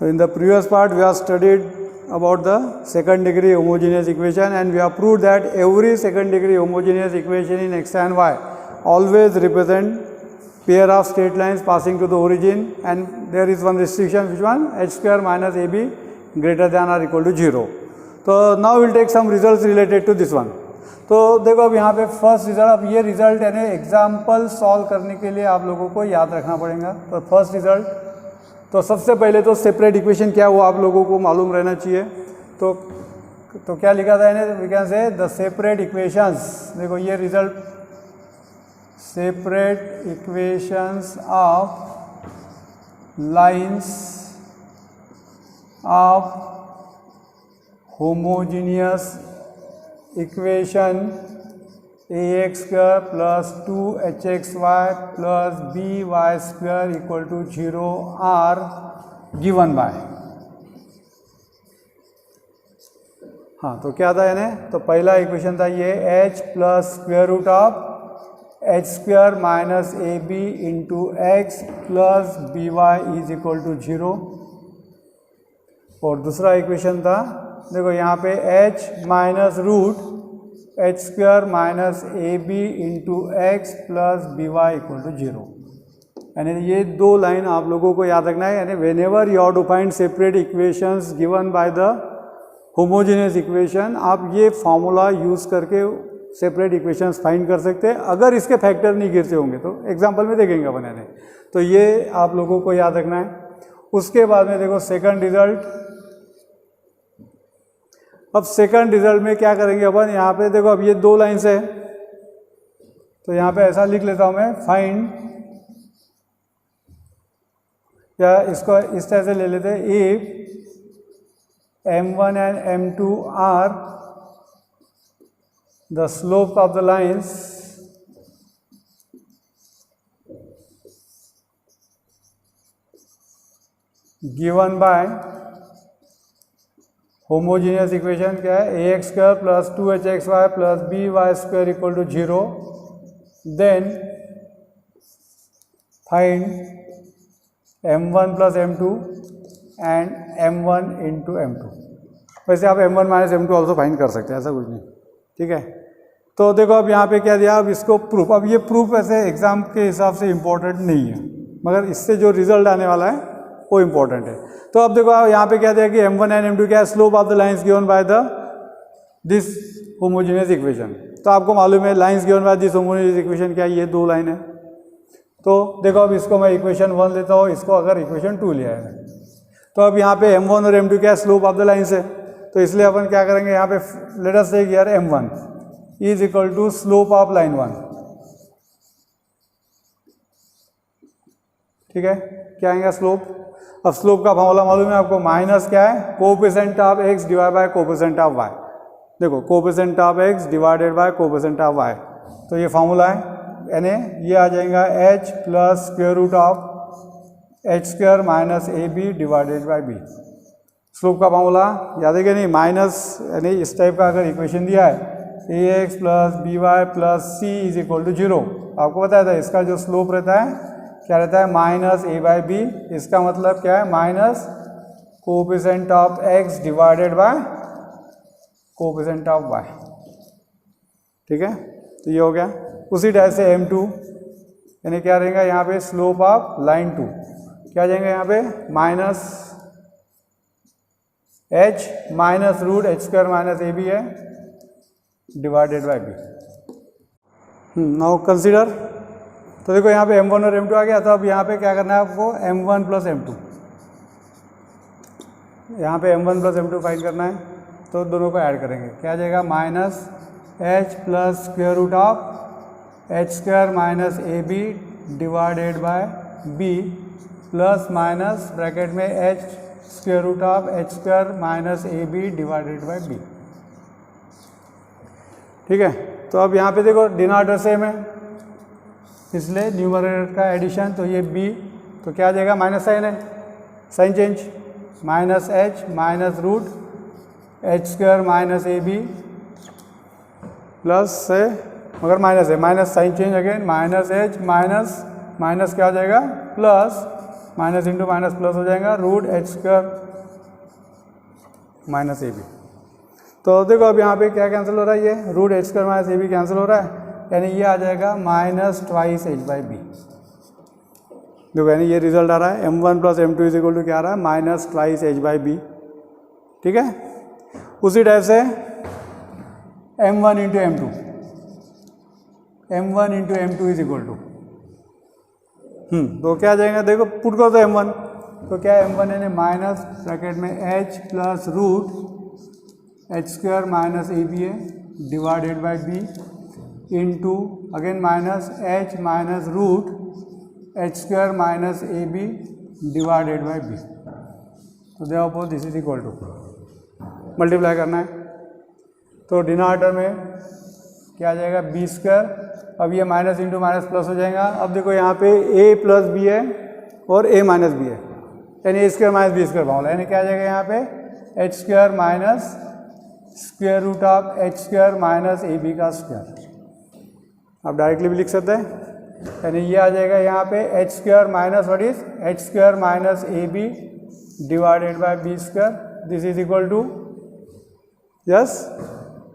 So in the previous part we have studied about the second degree homogeneous equation, and we have proved that every second degree homogeneous equation in x and y always represent pair of straight lines passing to the origin, and there is one restriction, which one? H square minus AB greater than or equal to 0. So now we will take some results related to this one. तो देखो अब यहाँ पे first result, अब ये result यानी example solve करने के लिए आप लोगों को याद रखना पड़ेगा। तो फर्स्ट रिजल्ट, तो सबसे पहले तो सेपरेट इक्वेशन क्या हुआ आप लोगों को मालूम रहना चाहिए। तो क्या लिखा था यानी we can say the separate equations, देखो ये result, separate equations of lines of homogeneous equation ax square plus 2hxy plus by square equal to 0 are given by, हाँ तो क्या था यानी, तो पहला इक्वेशन था ये h plus square root of h square minus a b into x plus b y is equal to 0, और दूसरा इक्वेशन था देखो यहाँ पे h minus root h square minus a b into x plus b y equal to 0। यानी ये दो line आप लोगों को याद रखना है, यानी whenever you are to find separate equations given by the homogeneous equation, आप ये फार्मूला यूज़ करके सेपरेट इक्वेशंस फाइंड कर सकते हैं, अगर इसके फैक्टर नहीं गिरते होंगे तो एग्जाम्पल में देखेंगे अपन यानी। तो ये आप लोगों को याद रखना है। उसके बाद में देखो सेकंड रिजल्ट, अब सेकंड रिजल्ट में क्या करेंगे अपन, यहाँ पे देखो अब ये दो लाइन्स है, तो यहाँ पे ऐसा लिख लेता हूँ मैं, फाइंड, या इसको इस तरह से ले लेते हैं, if m1 and m2 are the slope of the lines given by homogeneous equation क्या है, a x square plus 2hxy plus b y square equal to 0, then find m1 plus m2 and m1 into m2। वैसे आप m1 minus m2 also find कर सकते हैं, ऐसा कुछ नहीं, ठीक है। तो देखो अब यहाँ पे क्या दिया, अब इसको प्रूफ, अब ये प्रूफ ऐसे एग्जाम के हिसाब से इम्पोर्टेंट नहीं है, मगर इससे जो रिजल्ट आने वाला है वो इम्पोर्टेंट है। तो अब देखो यहाँ पे क्या दिया कि m1 एंड m2 क्या है, slope of the lines given by the this homogeneous equation. तो आपको मालूम है lines given by this homogeneous equation क्या है, ये दो लाइन है। तो देखो अब इसको मैं इक्वेशन 1 लेता हूँ, इसको अगर इक्वेशन 2 लिया है, तो अब यहाँ पे m1 और m2 क्या है, स्लोप ऑफ द लाइंस है। तो इसलिए अपन क्या करेंगे, यहाँ पे let us take here m1 is equal to slope of line 1, ठीक है। क्या आएगा स्लोप, अब स्लोप का फॉर्मूला मालूम है आपको, माइनस क्या है, coefficient of x divide by coefficient of y। देखो coefficient of x divided by coefficient of y, तो ये फॉर्मूला है, यानी ये आ जाएगा h plus square root of h square minus a b divided by b. Slope का formula याद है कि नहीं, माइनस यानी इस टाइप का अगर इक्वेशन दिया है a x plus b y plus c is equal to 0, आपको बताया था इसका जो स्लोप रहता है क्या रहता है, माइनस ए बाई बी। इसका मतलब क्या है, minus coefficient of x divided by coefficient of y, ठीक है। तो ये हो गया। उसी टाइप से m2 यानी क्या रहेगा यहाँ पे, स्लोप ऑफ लाइन 2 क्या जाएंगे यहाँ पे, minus h minus root h square minus a b है divided by b. Now consider, तो देखो यहाँ पे m1 और m2 आ गया, तो अब यहाँ पे क्या करना है आपको, m1 प्लस m2, यहाँ पे m1 प्लस m2 फाइंड करना है, तो दोनों को ऐड करेंगे, क्या आ जाएगा, minus h plus square root of h square minus a b divided by b plus minus bracket में h square root of h square minus a b divided by b, ठीक है। तो अब यहाँ पे देखो डिनोमिनेटर सेम है, इसलिए न्यूमरेटर का एडिशन, तो ये b, तो क्या आ जाएगा, माइनस साइन है, sign change, minus h minus root h square minus a b plus से, मगर माइनस है, minus sign change again, minus h minus minus क्या हो जाएगा, plus minus into minus plus हो जाएगा root h square minus a b. तो देखो अब यहाँ पे क्या कैंसिल हो रहा है, ये root h square minus a b cancel हो रहा है, यानी ये आ जाएगा minus twice h by b. देखो यानी ये रिजल्ट आ रहा है m1 plus m2 is equal to क्या आ रहा है, minus twice h by b. ठीक है, उसी टाइप से m1 into m2, m1 into m2 is equal to तो क्या आ जाएगा, देखो पुट करो तो m1, तो क्या है m1 यानी माइनस ब्रैकेट में h plus root h square minus a b है divided by b into again minus h minus root h square minus a b divided by b. तो therefore this is equal to multiply करना है, तो denominator में क्या आ जाएगा B square, अब ये माइनस इंटू माइनस प्लस हो जाएगा। अब देखो यहाँ पे a प्लस बी है और a माइनस बी है, यानी a square minus b square formula, यानी क्या आ जाएगा यहाँ पे h square minus square root of h square minus a b का स्क्वायर। आप डायरेक्टली भी लिख सकते हैं, यानी ये आ जाएगा यहाँ पे h square minus what is h square minus a b divided by b square, this is equal to yes.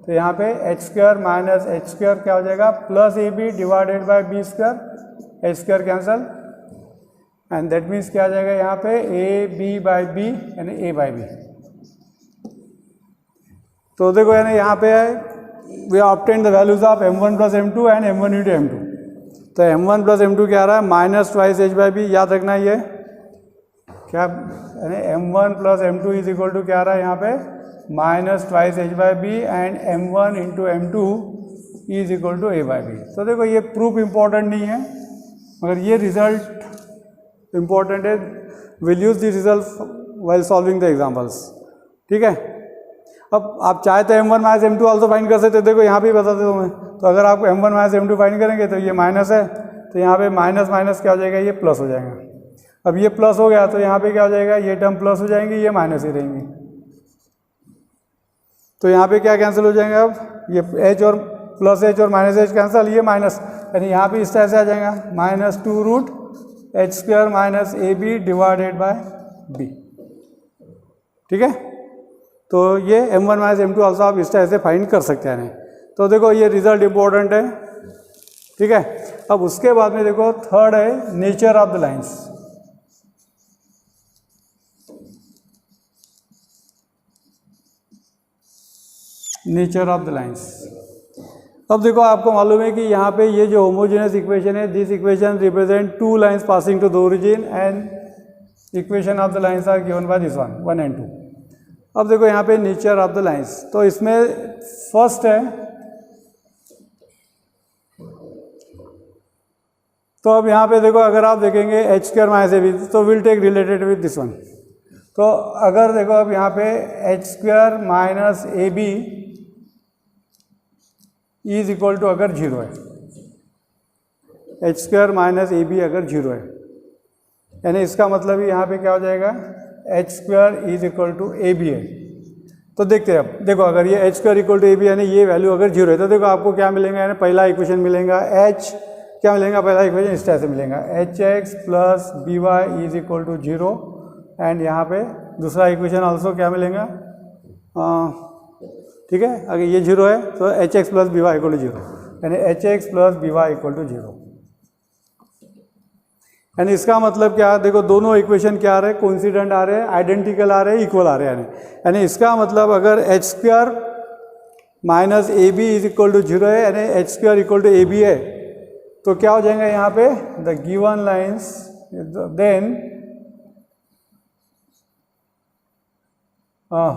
तो यहाँ पे h square minus h square क्या हो जाएगा plus a b divided by b square, h square cancel and that means क्या आ जाएगा यहाँ पे ए बी बाई बी यानी ए बाई बी। तो देखो यानी यहाँ पे we obtain the values of m1 plus m2 and m1 into m2। तो m1 प्लस m2 क्या आ रहा है minus twice h by b, याद रखना ये क्या, यानी m1 plus m2 is equal to क्या आ रहा है यहाँ पे minus twice h by b and m1 into m2 is equal to a by b. तो देखो ये प्रूफ इंपॉर्टेंट नहीं है, मगर ये रिजल्ट इंपॉर्टेंट है, will use this result while solving the examples. ठीक है, अब आप चाहे तो m1 minus m2 also find कर सकते, देखो यहाँ भी बताते तुम्हें। तो अगर आप m1 माइनस m2 फाइंड करेंगे तो ये माइनस है, तो यहाँ पे माइनस माइनस क्या हो जाएगा, ये प्लस हो जाएगा। अब ये प्लस हो गया तो यहाँ पे क्या हो जाएगा, ये टर्म प्लस हो जाएंगी, ये माइनस ही रहेंगी। तो यहाँ पे क्या कैंसिल हो जाएंगे, अब ये h और प्लस h और माइनस h कैंसिल, ये माइनस, यानी यहाँ पे इस तरह से आ जाएगा minus two root h square minus a b divided by b. ठीक है, तो ये m1 माइनस m2 ऑल्सो आप इस तरह से फाइंड कर सकते हैं। तो देखो ये रिजल्ट इंपॉर्टेंट है। ठीक है, अब उसके बाद में देखो थर्ड है nature of the lines. Nature of the lines, अब देखो आपको मालूम है कि यहाँ पे ये जो होमोजेनियस इक्वेशन है, this equation represent two lines passing to the origin and equation of the lines are given by this one 1 and 2। अब देखो यहाँ पे नेचर ऑफ द लाइंस, तो इसमें फर्स्ट है, तो अब यहाँ पे देखो अगर आप देखेंगे h square minus a b, तो will take related with this one. तो अगर देखो अब यहाँ पे h square minus a b is equal to अगर जीरो है, h square minus a b अगर जीरो है, यानी इसका मतलब यहाँ पे क्या हो जाएगा, h square is equal to a b है। तो देखते हैं, अब देखो अगर ये h square equal to a B यानी ये वैल्यू अगर जीरो है, तो देखो आपको क्या मिलेगा, यानी पहला इक्वेशन मिलेगा एच क्या मिलेगा, पहला इक्वेशन इस तरह से मिलेगा h x plus b y is equal to zero, and यहाँ पे दूसरा इक्वेशन ऑल्सो क्या मिलेगा, ठीक है, अगर ये जीरो है तो h x plus b y equal to zero, यानी h x plus b y equal to zero. यानी इसका मतलब क्या, देखो दोनों इक्वेशन क्या आ रहे हैं, कोइंसिडेंट आ रहे हैं, आइडेंटिकल आ रहे हैं, इक्वल आ रहे हैं, यानी इसका मतलब अगर h square minus a b is equal to zero है, यानी h square equal to a b है, तो क्या हो जाएगा यहाँ पे the given lines, then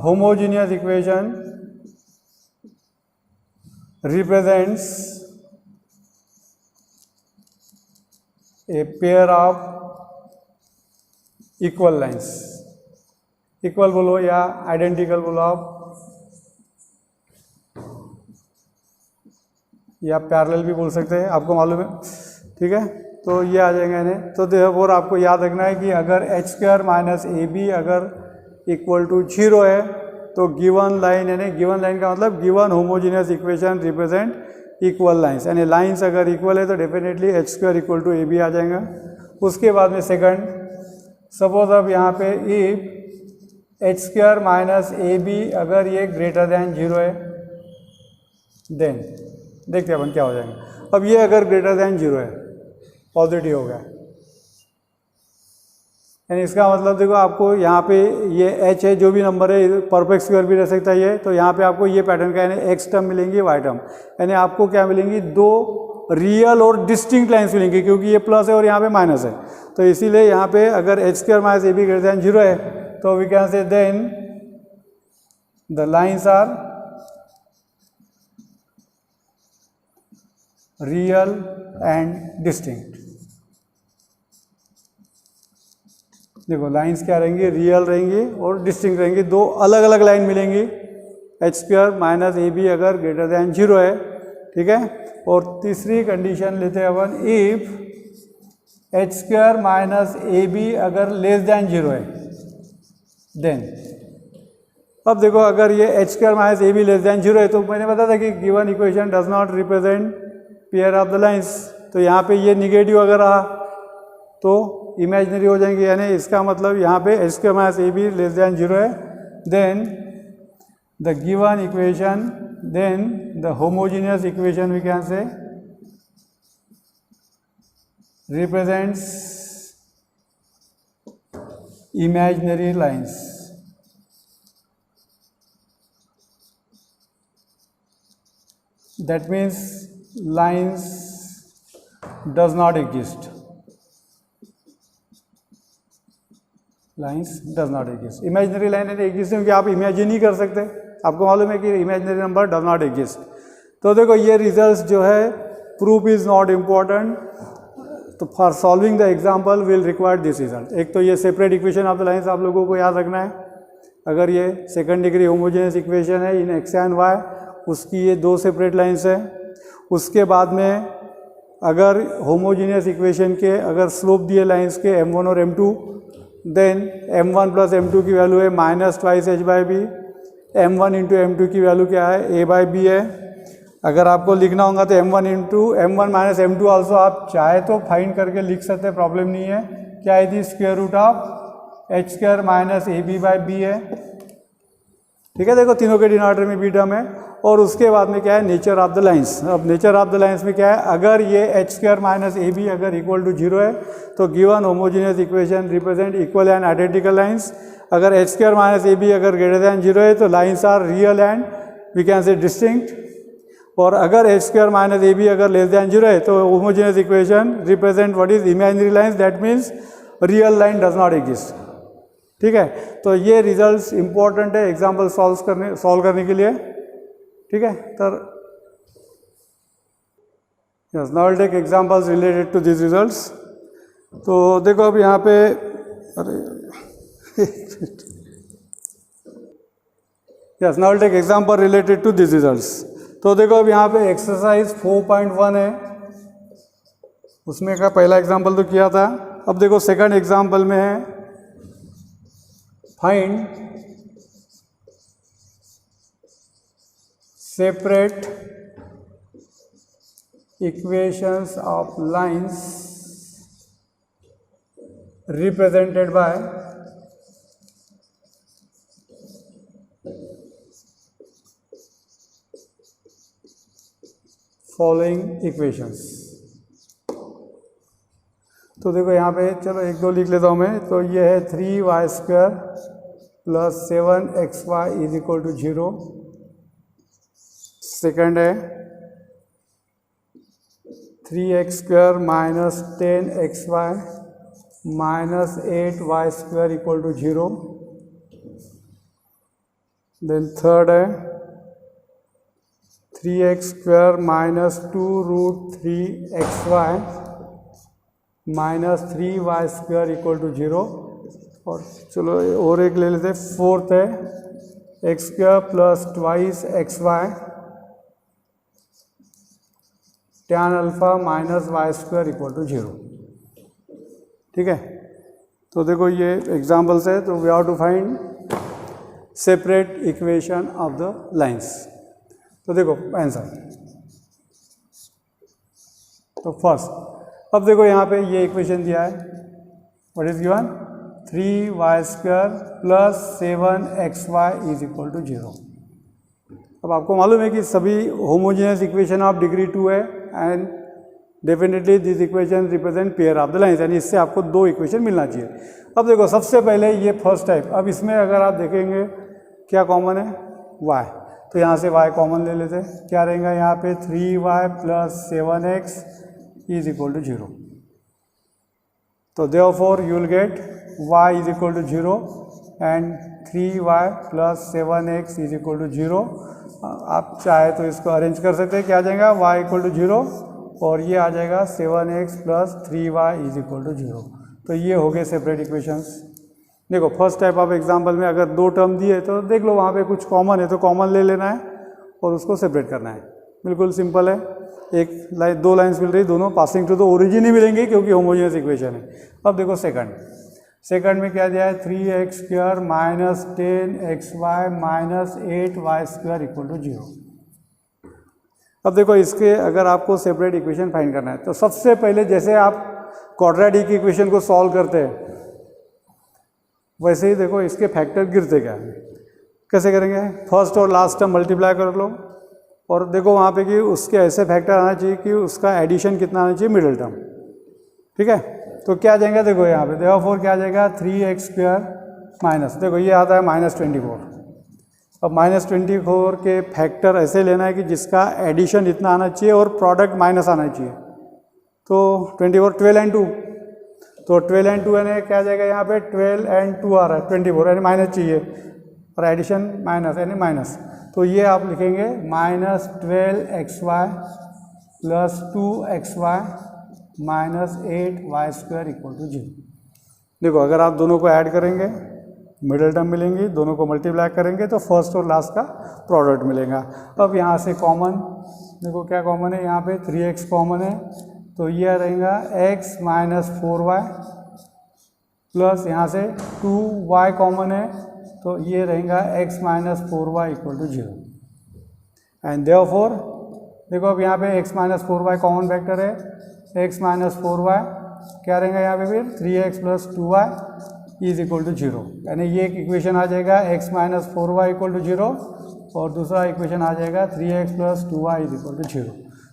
homogeneous equation represents a pair of equal lines, equal बोलो या आइडेंटिकल बोलो आप, या पैरेलल भी बोल सकते हैं, आपको मालूम है। ठीक है, तो ये आ जाएगा इन्हें। तो देयरफॉर आपको याद रखना है कि अगर h square minus a b अगर इक्वल टू जीरो है, तो गिवन लाइन, यानी गिवन लाइन का मतलब given homogeneous equation represent equal lines, यानी लाइंस अगर इक्वल है तो definitely h square equal to a b आ जाएगा। उसके बाद में सेकंड, सपोज अब यहाँ पे if h square minus a b अगर ये ग्रेटर दैन 0 है, देन देखते हैं अपन क्या हो जाएगा। अब ये अगर ग्रेटर दैन 0 है, पॉजिटिव हो गया, यानी इसका मतलब देखो आपको यहाँ पे ये h है, जो भी नंबर है परफेक्ट स्क्वायर भी रह सकता है ये, तो यहाँ पे आपको ये पैटर्न का यानी x टर्म मिलेंगी, y टर्म, यानी आपको क्या मिलेंगी, दो रियल और डिस्टिंक्ट लाइन्स मिलेंगी, क्योंकि ये प्लस है और यहाँ पे माइनस है। तो इसीलिए यहाँ पे अगर h square minus a b greater than 0 है, तो we can say then the lines are real and distinct. देखो लाइंस क्या रहेंगी, रियल रहेंगी और डिस्टिंक्ट रहेंगी, दो अलग अलग लाइन मिलेंगी। H square minus a b अगर ग्रेटर दैन 0 है, ठीक है। और तीसरी कंडीशन लेते हैं अपन, if h square minus a b अगर लेस दैन 0 है, देन अब देखो अगर ये h square minus a b less than 0 है, तो मैंने बताया था कि given equation does not represent pair of the lines, तो यहाँ पे ये निगेटिव अगर रहा तो इमेजिनरी हो जाएंगे, यानी इसका मतलब यहाँ पे h square minus a b less than 0 है, then the given equation, then the homogeneous equation we can say represents imaginary lines. That means lines does not exist. Lines does not exist. Imaginary line exist क्योंकि आप imagine ही कर सकते, आपको मालूम है कि imaginary number does not exist. तो देखो ये रिजल्ट्स जो है, प्रूफ इज नॉट इम्पॉर्टेंट, तो for solving the example will require this result. एक तो ये separate equation of the lines आप लोगों को याद रखना है, अगर ये सेकंड डिग्री होमोजेनियस इक्वेशन है इन एक्स एंड वाई, उसकी ये दो सेपरेट लाइन्स है। उसके बाद में अगर होमोजेनियस इक्वेशन के अगर स्लोप दिए लाइन्स के m1 और m2, then m1 plus m2 की वैल्यू है minus twice h by b, m1 into m2 की वैल्यू क्या है, a बाई बी है। अगर आपको लिखना होगा तो m1 into m1 minus m2 also आप चाहे तो फाइंड करके लिख सकते हैं, प्रॉब्लम नहीं है। क्या है, square root of h square minus a b by b है, ठीक है। देखो तीनों के डिनोमिनेटर में बी टर्म है। और उसके बाद में क्या है, नेचर ऑफ द लाइंस। अब नेचर ऑफ द लाइंस में क्या है, अगर ये h square minus a b अगर इक्वल टू 0 है, तो given homogeneous equation represent equal and identical lines. अगर h square minus a b अगर ग्रेटर दैन 0 है, तो lines are real and we can say distinct. और अगर h square minus a b अगर लेस दैन 0 है, तो homogeneous equation represent what is imaginary lines, that means real line does not exist, ठीक है। तो ये रिजल्ट्स इंपॉर्टेंट है एग्जाम्पल सॉल्व करने के लिए, ठीक है। तो yes, now will take examples related to this results. तो देखो अब यहाँ पे, अरे yes, now will take example related to this results. तो देखो अब यहाँ पे एक्सरसाइज 4.1 है, उसमें का पहला एग्जाम्पल तो किया था। अब देखो सेकंड एग्जाम्पल में है, find separate equations of lines represented by following equations। तो देखो यहाँ पे चलो एक दो लिख लेता हूँ मैं। तो ये है 3y square plus 7xy is equal to 0। Second है 3x square minus 10xy minus 8y square equal to 0। Then third है 3x square minus 2 root 3xy minus 3y square equal to 0। और चलो और एक ले लेते हैं, फोर्थ है x square plus twice xy tan alpha minus y square equal to 0, ठीक है। तो देखो ये एग्जाम्पल्स है, तो we have to find separate equation of the lines. तो देखो आंसर, तो फर्स्ट अब देखो यहाँ पे ये इक्वेशन दिया है, what is given 3y² plus 7xy is equal to 0। अब आपको मालूम है कि सभी होमोजेनियस इक्वेशन ऑफ डिग्री 2 है and definitely this equation represent pair of the lines, यानी इससे आपको दो इक्वेशन मिलना चाहिए। अब देखो सबसे पहले ये फर्स्ट टाइप, अब इसमें अगर आप देखेंगे क्या कॉमन है, y, तो यहाँ से y कॉमन ले लेते हैं, क्या रहेगा यहाँ पे 3y plus 7x is equal to 0। तो therefore you will get y is equal to 0 and 3y plus 7x is equal to 0। आप चाहे तो इसको अरेंज कर सकते हैं, क्या आ जाएगा y इक्वल टू 0 और ये आ जाएगा 7x plus 3y is equal to 0। तो ये हो गए सेपरेट इक्वेशंस। देखो फर्स्ट टाइप ऑफ एग्जांपल में अगर दो टर्म दिए तो देख लो वहाँ पे कुछ कॉमन है तो कॉमन ले लेना है और उसको सेपरेट करना है, बिल्कुल सिंपल है। एक लाइन दो लाइन्स मिल रही, दोनों पासिंग टू द ओरिजिन ही मिलेंगे क्योंकि होमोजेनियस इक्वेशन है। अब देखो सेकंड में क्या दिया है, 3x² minus 10xy minus 8y² equal to 0। अब देखो इसके अगर आपको सेपरेट इक्वेशन फाइंड करना है तो सबसे पहले जैसे आप क्वाड्रेटिक इक्वेशन को सॉल्व करते हैं वैसे ही देखो इसके फैक्टर गिरते क्या है, कैसे करेंगे, फर्स्ट और लास्ट टर्म मल्टीप्लाई कर लो और देखो वहाँ पे कि उसके ऐसे फैक्टर आना चाहिए कि उसका एडिशन कितना आना चाहिए, मिडिल टर्म, ठीक है। तो क्या आ जाएगा, देखो यहाँ पे देयरफॉर क्या आ जाएगा 3x² माइनस, देखो ये आता है -24। अब -24 के फैक्टर ऐसे लेना है कि जिसका एडिशन इतना आना चाहिए और प्रोडक्ट माइनस आना चाहिए। तो 24 12 and 2, तो 12 and 2 यानी क्या आ जाएगा यहाँ पे 12 and 2 आ रहा है 24, यानी माइनस चाहिए और एडिशन माइनस यानी माइनस। तो ये आप लिखेंगे -12xy plus 2xy minus 8y² equal to 0। देखो अगर आप दोनों को ऐड करेंगे मिडिल टर्म मिलेंगी, दोनों को मल्टीप्लाई करेंगे तो फर्स्ट और लास्ट का प्रोडक्ट मिलेगा। अब यहाँ से कॉमन देखो क्या कॉमन है, यहाँ पे 3x कॉमन है तो ये रहेगा x माइनस 4y प्लस यहाँ से 2y कॉमन है तो ये रहेगा x minus 4y equal to 0। And therefore देखो अब यहाँ पे x minus 4y common factor है, x माइनस 4y क्या रहेगा यहाँ पे फिर 3x plus 2y is equal to 0, यानी ये एक इक्वेशन आ जाएगा x minus 4y equal to 0 और दूसरा इक्वेशन आ जाएगा 3x plus 2y is equal to 0।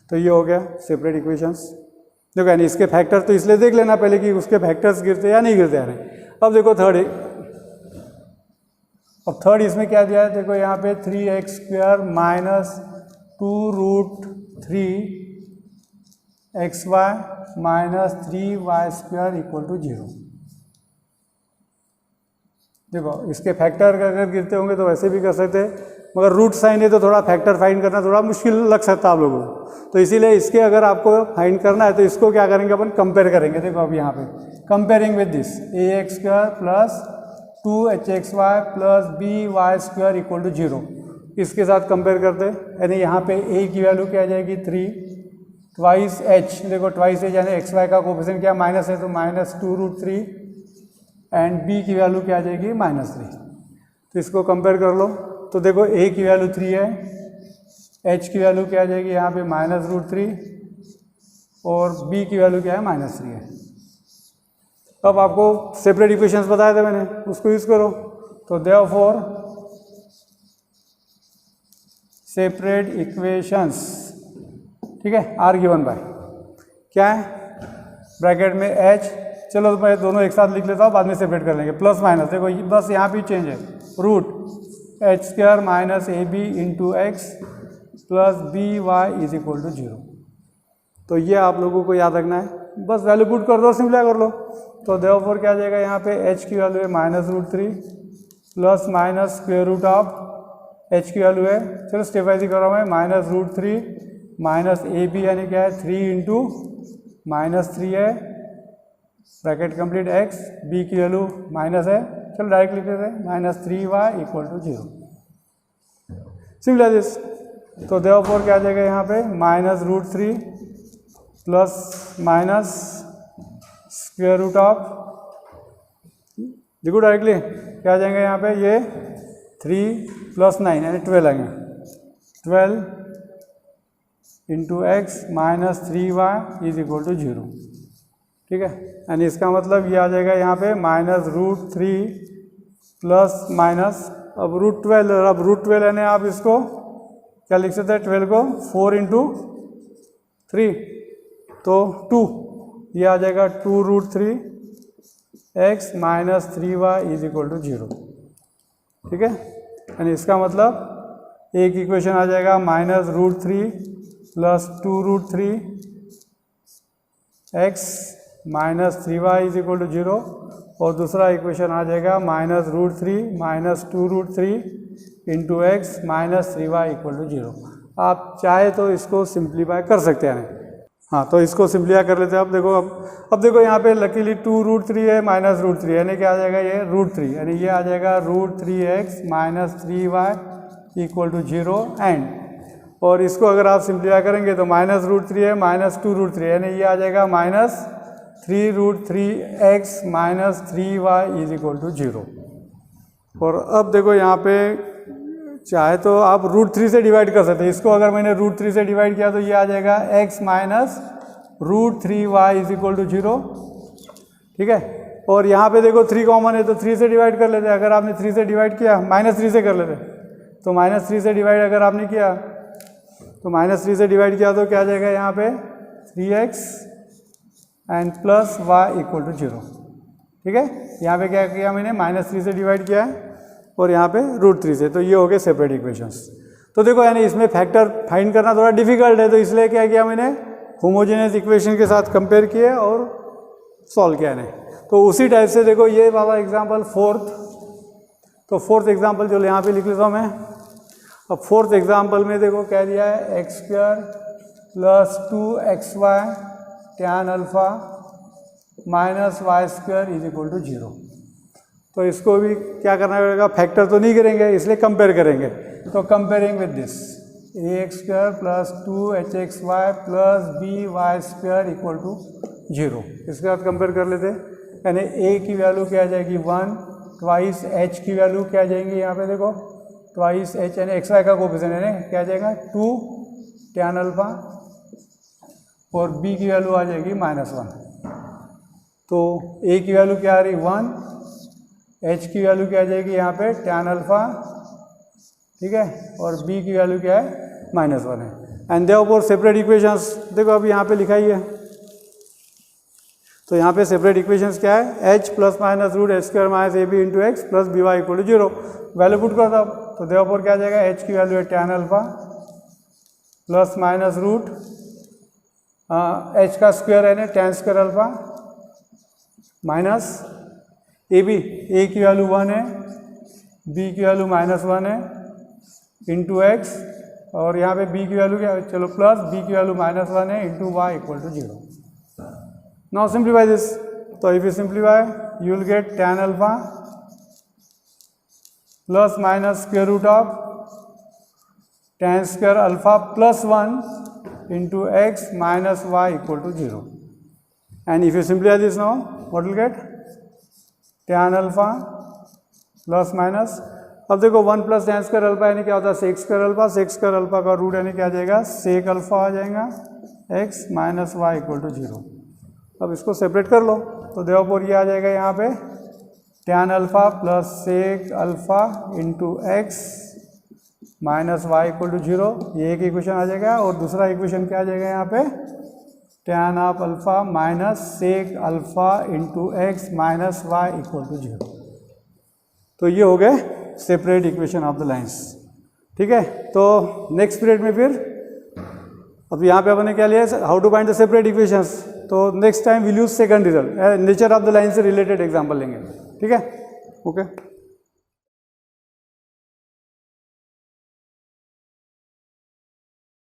तो ये हो गया सेपरेट इक्वेशंस। देखो यानी इसके फैक्टर तो इसलिए देख लेना पहले कि उसके फैक्टर्स गिरते या नहीं गिरते यानी। अब देखो थर्ड इसमें क्या दिया है, देखो यहाँ पे 3x² minus 2√3xy minus 3y² equal to 0। देखो इसके फैक्टर अगर गिरते होंगे तो वैसे भी कर सकते, मगर रूट साइन है तो थोड़ा फैक्टर फाइंड करना थोड़ा मुश्किल लग सकता है आप लोगों को। तो इसीलिए इसके अगर आपको फाइंड करना है तो इसको क्या करेंगे अपन, कंपेयर करेंगे। देखो अब यहाँ पे comparing with this ax² plus 2hxy plus by² equal to 0, इसके साथ कंपेयर करते यानी यहाँ पे a की वैल्यू क्या आ जाएगी 3 ट्वाइस h, देखो ट्वाइस h यानी xy का कोफिशिएंट क्या माइनस है तो माइनस 2√3 एंड b की वैल्यू क्या आ जाएगी -3। तो इसको कंपेयर कर लो तो देखो a की वैल्यू 3 है, h की वैल्यू क्या आ जाएगी यहाँ पे -√3 और b की वैल्यू क्या है -3 है। अब आपको सेपरेट इक्वेशंस बताए थे मैंने, उसको यूज़ करो। तो देयरफॉर सेपरेट इक्वेशंस, ठीक है, आर गिवन बाय क्या है ब्रैकेट में h, चलो तो मैं दोनों एक साथ लिख लेता हूँ, बाद में सेपरेट कर लेंगे, प्लस माइनस देखो बस यहाँ भी चेंज है, √h² minus ab into x plus by is equal to 0। तो ये आप लोगों को याद रखना है, बस वैल्यू पुट कर दो, सिंपलाई कर लो। तो देयरफॉर क्या आ जाएगा यहाँ पे h की वैल्यू है -√3 plus minus square root of h की वैल्यू है, चलो स्टेप वाइज ही कर रहा हूँ मैं, -√3 माइनस ab यानी क्या है 3 इंटू -3 है ब्रैकेट कंप्लीट x, b की वैल्यू माइनस है, चलो डायरेक्ट लिख लेते हैं -3y equal to 0, simple this. तो देयरफॉर क्या आ जाएगा यहाँ पे -√3 plus minus square root of, देखो डायरेक्टली क्या आ जाएंगे यहाँ पे ये 3 प्लस 9 यानी 12 आएंगे, 12 into x minus 3y is equal to 0, ठीक है। यानी इसका मतलब ये आ जाएगा यहाँ पे -√3 प्लस माइनस, अब √12, अब √12 यानी आप इसको क्या लिख सकते हैं, 12 को 4 × 3 तो 2, ये आ जाएगा 2√3 x - 3y = 0, ठीक है। यानी इसका मतलब एक इक्वेशन आ जाएगा -√3 प्लस 2√3 x - 3y = 0, और दूसरा इक्वेशन आ जाएगा -√3 - 2√3 × x - 3y = 0। आप चाहे तो इसको सिंप्लीफाई कर सकते हैं। हाँ, तो इसको सिंप्लीफाई कर लेते हैं। अब देखो यहाँ पे लकीली 2√3 है -√3, यानी क्या आ जाएगा ये √3, यानी ये आ जाएगा √3x - 3y = 0 एंड, और इसको अगर आप सिंप्लीफाई करेंगे तो -√3 है -2√3, यानी ये आ जाएगा -3√3x - 3y = 0। और अब देखो यहाँ पे चाहे तो आप √3 से डिवाइड कर सकते हैं। इसको अगर मैंने √3 से डिवाइड किया तो ये आ जाएगा x - √3y = 0, ठीक है। और यहाँ पे देखो 3 कॉमन है तो 3 से डिवाइड कर लेते हैं। अगर आपने 3 से डिवाइड किया, -3 से कर लेते, तो -3 से डिवाइड अगर आपने किया तो -3 से डिवाइड किया तो क्या आ जाएगा यहाँ पे 3x एंड प्लस y = 0, ठीक है। यहाँ पे क्या किया मैंने, -3 से डिवाइड किया है और यहाँ पे √3 से, तो ये हो गए सेपरेट इक्वेशंस। तो देखो यानी इसमें फैक्टर फाइंड करना थोड़ा डिफिकल्ट है, तो इसलिए क्या किया मैंने, होमोजेनियस इक्वेशन के साथ कंपेयर किए और सॉल्व किया नहीं। तो उसी टाइप से देखो ये वाला एग्जांपल फोर्थ, तो फोर्थ एग्जांपल जो यहाँ पे लिख लेता हूँ मैं। अब फोर्थ एग्जांपल में देखो क्या दिया है, x² + 2xy tan alpha - y² = 0। तो इसको भी क्या करना पड़ेगा, फैक्टर तो नहीं करेंगे इसलिए कंपेयर करेंगे। तो comparing with this ax² + 2hxy + by² = 0, इसके साथ कंपेयर कर लेते हैं। यानी a की वैल्यू क्या आ जाएगी 1, ट्वाइस h की वैल्यू क्या आ जाएंगी, यहाँ पे देखो ट्वाइस h यानी xy का कोफिशिएंट है क्या आ जाएगा 2 tan अल्फा, और b की वैल्यू आ जाएगी -1। तो a की वैल्यू क्या आ रही 1, h की वैल्यू क्या आ जाएगी यहाँ पे tan अल्फा, ठीक है, और b की वैल्यू क्या है -1 है। एंड देयरफॉर सेपरेट इक्वेशंस देखो अभी यहाँ पे लिखा ही है। तो यहाँ पे सेपरेट इक्वेशंस क्या है, h ± √h² - ab × x + by = 0, value put कर दो। तो देयरफॉर क्या आ जाएगा, h की वैल्यू है tan alpha plus minus root h का स्क्वायर है tan² अल्फा माइनस a की वैल्यू 1 है, b की वैल्यू -1 है इंटू x, और यहाँ पे b की वैल्यू क्या है, चलो प्लस b की वैल्यू -1 है into y = 0। Now simplify this, तो if you simplify you will get tan alpha plus minus square root of tan² alpha plus 1 into x minus y = 0। And if you simplify this now what will get tan alpha plus minus, अब देखो 1 + tan² alpha यानी क्या होता है sec² alpha, sec² alpha का root यानी क्या आ जाएगा sec अल्फा आ जाएगा x माइनस y = 0। अब इसको सेपरेट कर लो, तो देयरफॉर ये आ जाएगा यहाँ पे tan alpha plus sec alpha into x minus y = 0, ये एक इक्वेशन आ जाएगा। और दूसरा इक्वेशन क्या आ जाएगा यहाँ पे tan of alpha minus sec alpha into x minus y = 0। तो ये हो गए separate equation of the lines, ठीक है। तो नेक्स्ट पीरियड में फिर अब यहाँ पे अपने क्या लिया है, how to find the separate equations. तो next time will use second result, nature of the line से रिलेटेड एग्जांपल लेंगे, ठीक है, ओके।